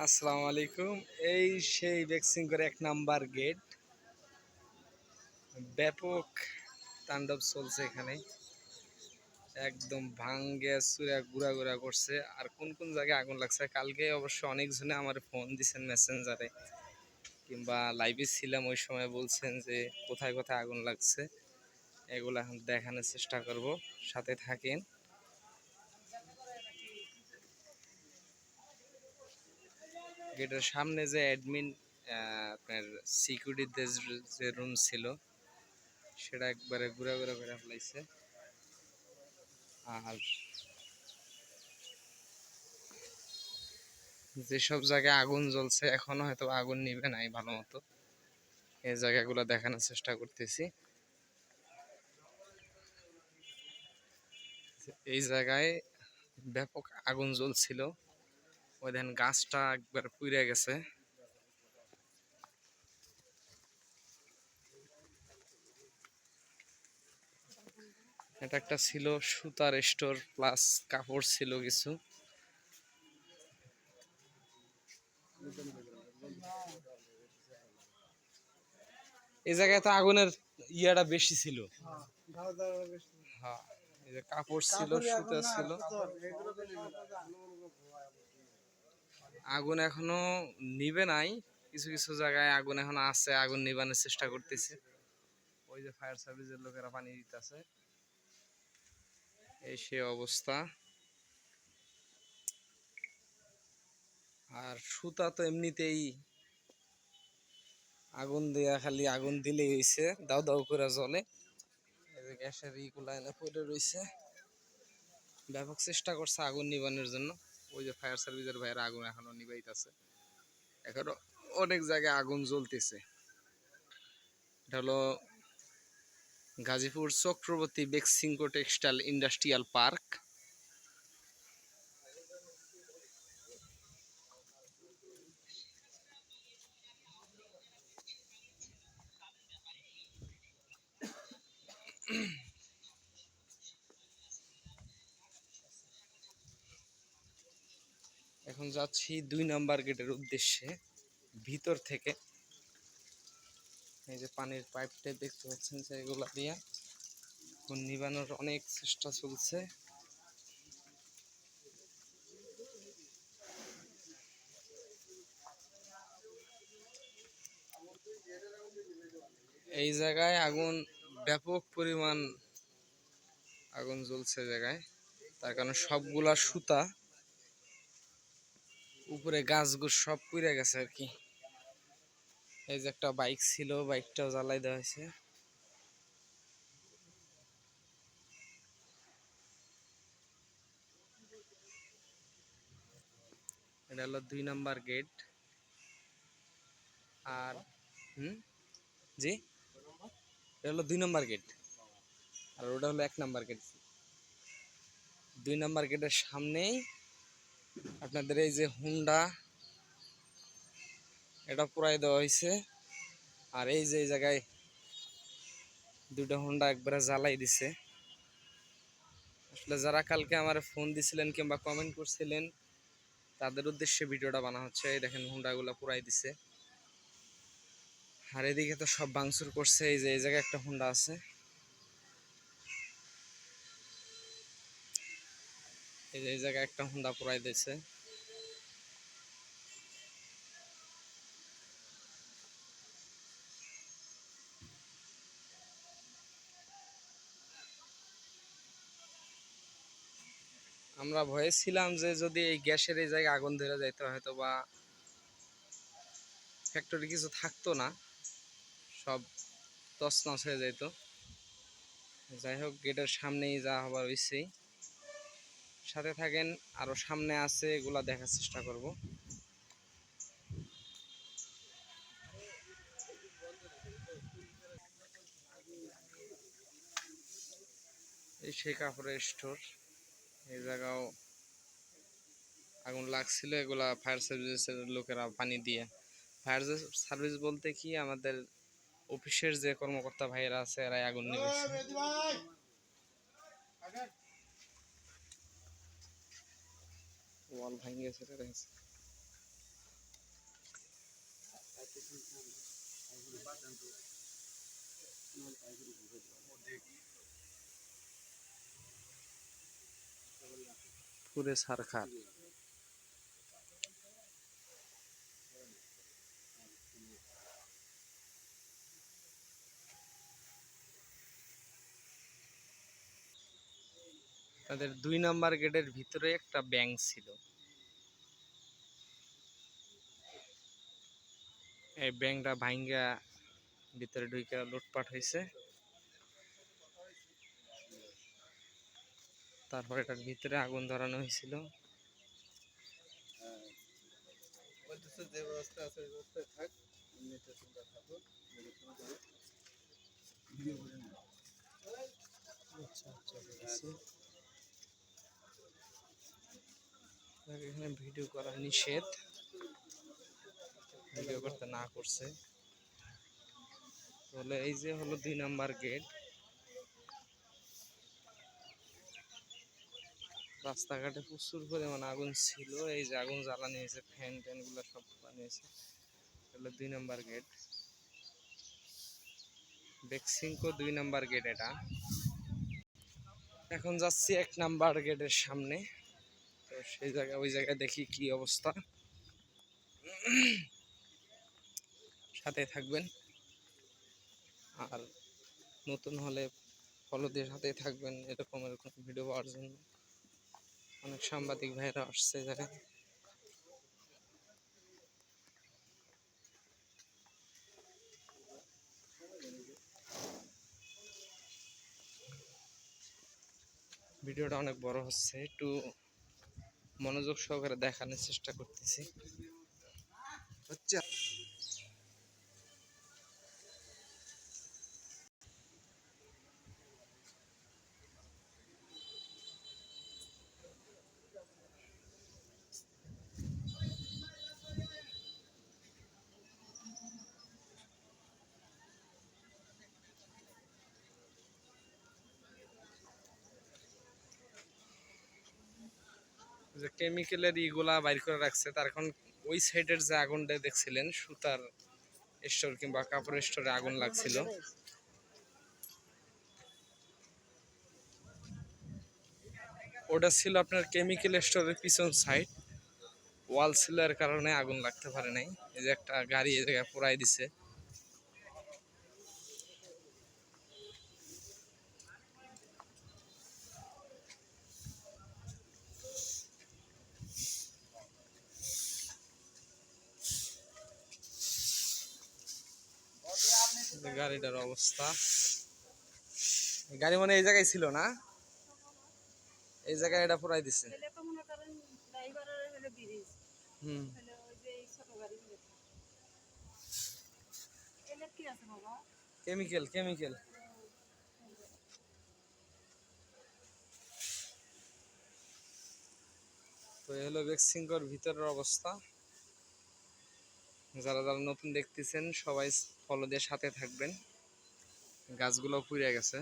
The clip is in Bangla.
আসসালামু আলাইকুম। এই সেই ভ্যাকসিন করে ১ নাম্বার গেট ব্যাপক তাণ্ডব চলছে এখানে। একদম ভাঙ্গে চুরা গুড়া গুড়া করছে। আর কোন কোন জায়গায় আগুন লাগছে কালকে অবশ্য অনেকজনে আমার ফোন দিচ্ছেন মেসেঞ্জারে কিংবা লাইভে ছিলাম, ওই সময় বলছেন যে কোথায় কোথায় আগুন লাগছে। এগুলো এখন দেখানোর চেষ্টা করব, সাথে থাকেন। গেটের সামনে যে অ্যাডমিন আপনার সিকিউরিটিতে যে রুম ছিল সেটা একবারে ঘুরে ঘুরে করে ফেলাইছে। আর যেসব জায়গায় আগুন জ্বলছে এখনো হয়তো আগুন নিবে নাই ভালো মতো, এই জায়গাগুলো দেখানোর চেষ্টা করতেছি। এই জায়গায় ব্যাপক আগুন জ্বলছিল, ওই দেখেন গাছটা একবার পুড়ে গেছে। এটা একটা ছিল সুতার স্টোর, প্লাস কাপড় ছিল কিছু। এই জায়গায় তো আগুনের ইয়াটা বেশি ছিল। হ্যাঁ, এই যে কাপড় ছিল, সুতা ছিল। আগুন এখনো নিবে নাই, কিছু কিছু জায়গায় আগুন এখনো আছে, আগুন নিবানোর চেষ্টা করতেছে। ওই যে ফায়ার সার্ভিসের লোকেরা পানি দিতেছে। এই সে অবস্থা। আর সুতা তো এমনিতেই আগুন দেয়া, খালি আগুন দিলেই হয়েছে, দাও দাও করে জ্বলে। এই যে গ্যাসের ইগুলা এনে পড়ে রয়েছে। ব্যাপক চেষ্টা করছে আগুন নিবানোর জন্য। ওই যে ফায়ার সার্ভিসের ভাইয়েরা আগুন এখনো নিবাইতেছে। এখনো অনেক জায়গায় আগুন জ্বলতেছে। এটা হলো Gazipur Chakraborty Beximco textile industrial park. এখন যাচ্ছি ২ নাম্বার গেটের উদ্দেশ্যে, ভিতর থেকে। এই যে পানির পাইপটা দেখতে পাচ্ছেন, যে এগুলা দিয়ে নিবানোর অনেক চেষ্টা চলছে। এই জায়গায় আগুন ব্যাপক পরিমাণ আগুন জ্বলছে জায়গায়, তার কারণ সবগুলা সুতা উপরে গাছগুছ সব পুড়ে গেছে আর কি। এই যে একটা বাইক ছিল, বাইকটাও জ্বালাই দেওয়া হয়েছে। এটা হলো ২ নাম্বার গেট। আর জি, এটা হলো ২ নাম্বার গেট, আর ওটা হলো ১ নাম্বার গেট। ২ নাম্বার গেটের সামনেই আপনাদের এই যে হুন্ডা, এটা পুরাই দেওয়া হয়েছে। আর এই যে এই জায়গায় 2টা হুন্ডা একবারে জ্বালাই দিছে। আসলে যারা কালকে আমার ফোন দিছিলেন কিংবা কমেন্ট করছিলেন, তাদের উদ্দেশ্যে ভিডিওটা বানা হচ্ছে। এই দেখেন হুন্ডাগুলো পুরাই দিছে। আর এদিকে তো সব ভাঙচুর করছে। এই যে এই জায়গায় একটা হুন্ডা আছে, এই যে এই জায়গায় একটা হুন্ডা পুরাই দিছে। আমরা ভয়ে ছিলাম যে যদি এই গ্যাসের এই জায়গায় আগুন ধরে যাইতো, হয়তো বা ফ্যাক্টরি কিছু থাকতো না, সব তছনছ হয়ে যেত। যাই হোক, গেটের সামনেই যা হবার হয়েছেই। সাথে থাকেন, আরো সামনে আছে, এগুলা দেখার চেষ্টা করব। এই সেই কাপড়ের স্টোর, এই জায়গাও আগুন লাগছিল। এগুলা ফায়ার সার্ভিসের লোকেরা পানি দিয়ে, ফায়ার সার্ভিস বলতে কি আমাদের অফিসের যে কর্মকর্তা ভাইয়েরা আছে, এরাই আগুন নিবেছে। ওয়াল ভাঙে গেছে, পুরে সারখার। তাদের 2 নাম্বার গেটের ভিতরে একটা ব্যাংক ছিল। এই ব্যাংকটা ভাঙ্গা ভিতরে ঢুকে লুটপাট হয়েছে। তারপর এটার ভিতরে আগুন ধরানো হয়েছিল। যে ব্যবস্থা আছে ওই ব্যবস্থায় থাক, এমনিতে তোমরা থাকো। আচ্ছা আচ্ছা, ঠিক আছে। এখানে ভিডিও করা নিষেধ, ভিডিও করতে না করছে। তাহলে এই যে হলো 2 নাম্বার গেট। রাস্তাঘাটে প্রচুর পরিমাণ আগুন ছিল, এই যে আগুন জ্বালানি হয়েছে, ফ্যান ট্যান গুলো সব জ্বালানি হয়েছে। হলো 2 number gate, Beximco 2 number gate এটা। এখন যাচ্ছি 1 নাম্বার গেটের সামনে, তো সেই জায়গায় ওই জায়গায় দেখি কি অবস্থা। সাথে থাকবেন, আর নতুন হলে ফলো দিয়ে সাথে থাকবেন এরকম ভিডিও পাওয়ার জন্য। অনেক সাংবাদিক ভাইরা আসছে জায়গায়। ভিডিওটা অনেক বড় হচ্ছে, একটু মনোযোগ সহকারে দেখানোর চেষ্টা করতেছি। যে কেমিক্যালের ইগুলা বাইর করে রাখছে, তার এখন ওই সাইডের যে আগুনটা দেখছিলেন সুতার স্টোর কিংবা কাপড় স্টোরে আগুন লাগছিল, ওটা ছিল আপনার কেমিক্যাল স্টোরের পিছন সাইড। ওয়াল ছিল, এর কারণে আগুন লাগতে পারে নাই। এই যে একটা গাড়ি এই জায়গায় পোড়াই দিছে। গাড়িটার অবস্থা, গাড়ি মানে এই জায়গায় ছিল না, এই জায়গায় এটা পুরাই দিছে। হুম, কেমিক্যাল কেমিক্যাল। তো এই হলো বেক্সিমকোর ভিতরের অবস্থা। যারা যারা নতুন দেখতেছেন সবাই ফলো দিয়ে সাথে থাকবেন। গাছগুলো পুড়ে গেছে।